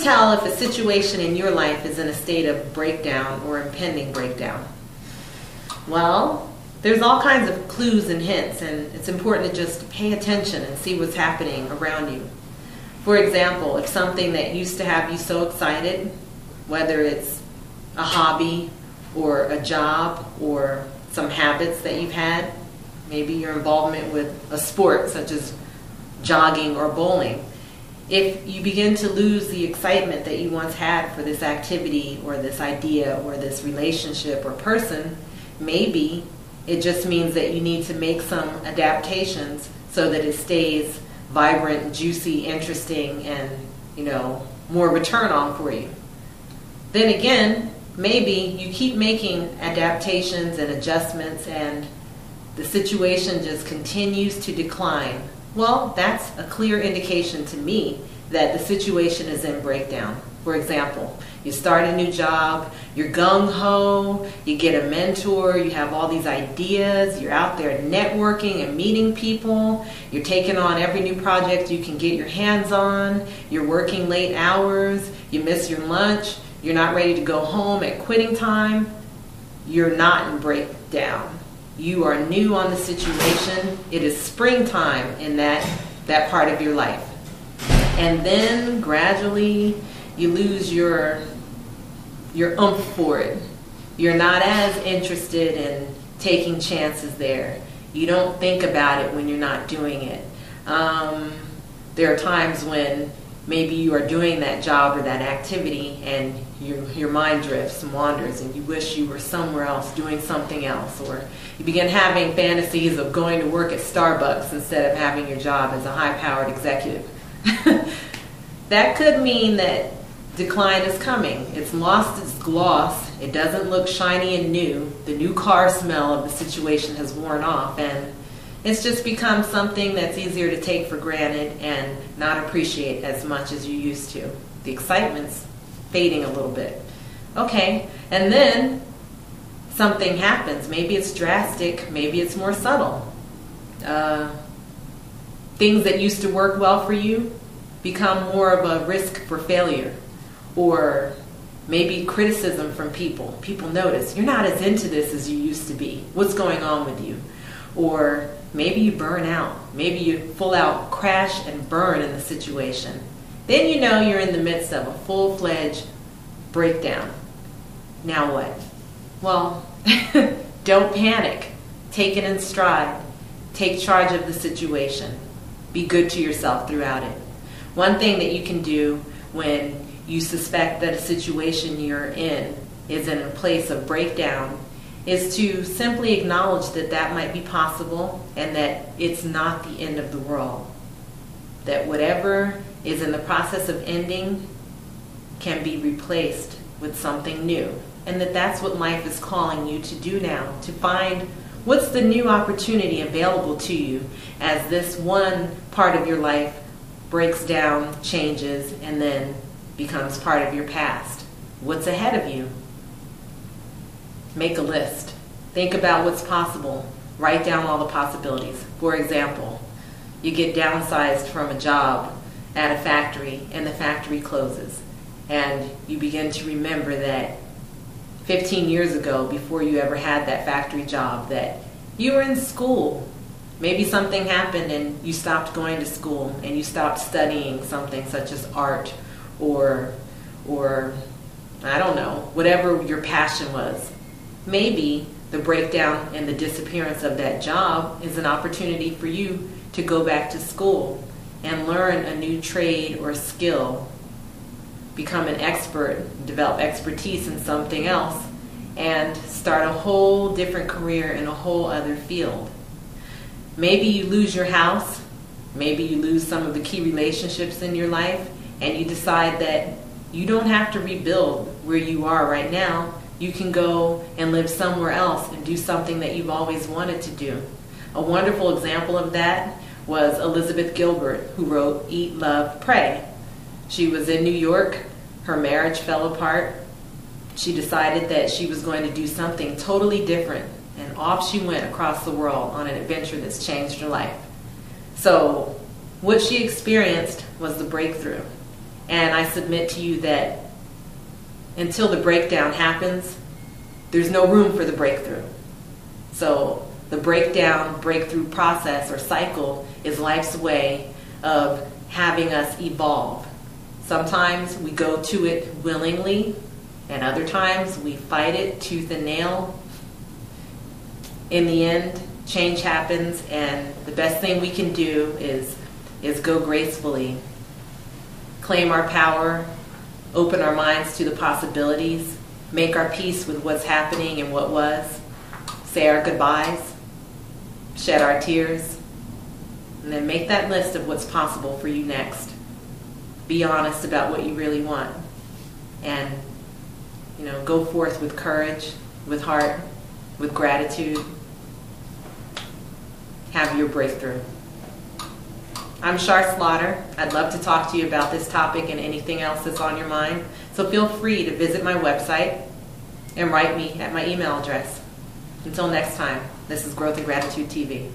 tell if a situation in your life is in a state of breakdown or impending breakdown? Well, there's all kinds of clues and hints, and it's important to just pay attention and see what's happening around you. For example, if something that used to have you so excited, whether it's a hobby or a job or some habits that you've had, maybe your involvement with a sport such as jogging or bowling, if you begin to lose the excitement that you once had for this activity or this idea or this relationship or person, maybe it just means that you need to make some adaptations so that it stays vibrant, juicy, interesting, and, more of a turn on for you. Then again, maybe you keep making adaptations and adjustments and the situation just continues to decline. Well, that's a clear indication to me that the situation is in breakdown. For example, you start a new job, you're gung-ho, you get a mentor, you have all these ideas, you're out there networking and meeting people, you're taking on every new project you can get your hands on, you're working late hours, you miss your lunch, you're not ready to go home at quitting time. You're not in breakdown. You are new on the situation. It is springtime in that part of your life. And then gradually you lose your oomph for it. You're not as interested in taking chances there. You don't think about it when you're not doing it. There are times when maybe you are doing that job or that activity and your mind drifts and wanders and you wish you were somewhere else doing something else, or you begin having fantasies of going to work at Starbucks instead of having your job as a high-powered executive. That could mean that decline is coming. It's lost its gloss. It doesn't look shiny and new. The new car smell of the situation has worn off, and it's just become something that's easier to take for granted and not appreciate as much as you used to. The excitement's fading a little bit. Okay, and then something happens. Maybe it's drastic, maybe it's more subtle. Things that used to work well for you become more of a risk for failure. Or maybe criticism from people. People notice, you're not as into this as you used to be. What's going on with you? Or maybe you burn out. Maybe you full out crash and burn in the situation. Then you know you're in the midst of a full-fledged breakdown. Now what? Well, don't panic. Take it in stride. Take charge of the situation. Be good to yourself throughout it. One thing that you can do when you suspect that a situation you're in is in a place of breakdown is to simply acknowledge that that might be possible and that it's not the end of the world. That whatever is in the process of ending can be replaced with something new. And that that's what life is calling you to do now, to find what's the new opportunity available to you as this one part of your life breaks down, changes, and then becomes part of your past. What's ahead of you? Make a list. Think about what's possible. Write down all the possibilities. For example, you get downsized from a job at a factory and the factory closes. And you begin to remember that 15 years ago, before you ever had that factory job, that you were in school. Maybe something happened and you stopped going to school and you stopped studying something such as art or I don't know, whatever your passion was. Maybe the breakdown and the disappearance of that job is an opportunity for you to go back to school and learn a new trade or skill, become an expert, develop expertise in something else, and start a whole different career in a whole other field. Maybe you lose your house, maybe you lose some of the key relationships in your life, and you decide that you don't have to rebuild where you are right now. You can go and live somewhere else and do something that you've always wanted to do. A wonderful example of that was Elizabeth Gilbert, who wrote Eat, Love, Pray. She was in New York. Her marriage fell apart. She decided that she was going to do something totally different, and off she went across the world on an adventure that's changed her life. So what she experienced was the breakthrough. And I submit to you that until the breakdown happens, there's no room for the breakthrough. So the breakthrough process or cycle is life's way of having us evolve. Sometimes we go to it willingly, and other times we fight it tooth and nail. In the end, change happens, and the best thing we can do is go gracefully, claim our power, open our minds to the possibilities, make our peace with what's happening and what was, say our goodbyes, shed our tears, and then make that list of what's possible for you next. Be honest about what you really want, and go forth with courage, with heart, with gratitude. Have your breakthrough. I'm Char Slaughter. I'd love to talk to you about this topic and anything else that's on your mind. So feel free to visit my website and write me at my email address. Until next time, this is Growth and Gratitude TV.